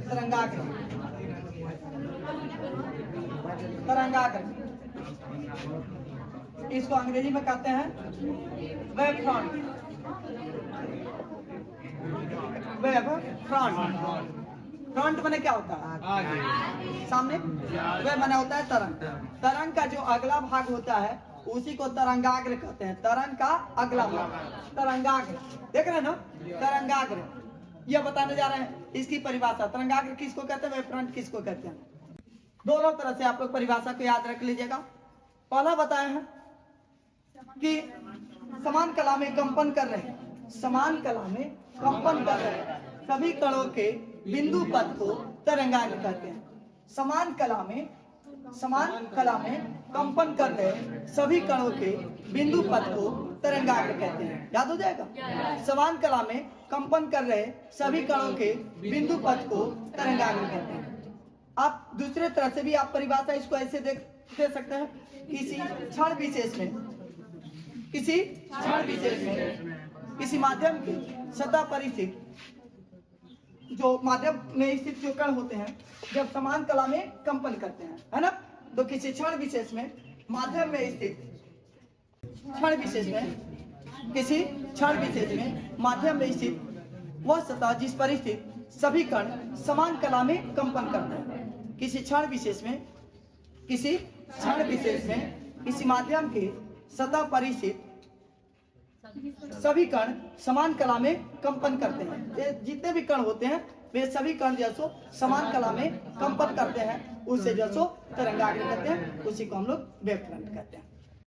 तरंगाग्र, तरंगाग्र। इसको अंग्रेजी में कहते हैं wave front, wave front. Front माने क्या होता है? सामने। वेव माने होता है तरंग। तरंग का जो अगला भाग होता है उसी को तरंगाग्र कहते हैं। तरंग का अगला भाग तरंगाग्र, देख रहे हैं ना? तरंगाग्र यह बताने जा रहे हैं इसकी परिभाषा। तरंगाग्र किसको कहते हैं, वेव फ्रंट किसको कहते हैं? दोनों तरह से आप लोग परिभाषा को याद रख लीजिएगा। पहला बताए हैं कि समान कला में कंपन कर रहे हैं, समान कला में कंपन कर रहे हैं सभी कणों के बिंदु पथ को तरंगाग्र कहते हैं। समान कला में कंपन कर रहे सभी कणों के बिंदु पथ को तरंगाग्र कहते हैं। याद हो जाएगा? समान कला में कंपन कर रहे सभी कणों के बिंदु पथ को तरंगाग्र कहते हैं। आप दूसरे तरह से भी आप परिभाषा इसको ऐसे दे सकते हैं, किसी क्षण विशेष में किसी माध्यम के सतह पर स्थित, जो माध्यम में स्थित जो कण होते हैं जब समान कला में कंपन करते हैं, है ना? तो किसी क्षण विशेष में माध्यम में स्थित माध्यम में स्थित वह सतह जिस पर स्थित सभी कण समान कला में कंपन करते हैं। किसी क्षण विशेष में किसी माध्यम के सतह पर स्थित सभी कण समान कला में कंपन करते हैं। जितने भी कण होते हैं वे सभी कण जैसो समान कला में कंपन करते हैं, उसे जैसो तरंगाग्र कहते हैं, उसी को हम लोग वेव फ्रंट कहते हैं।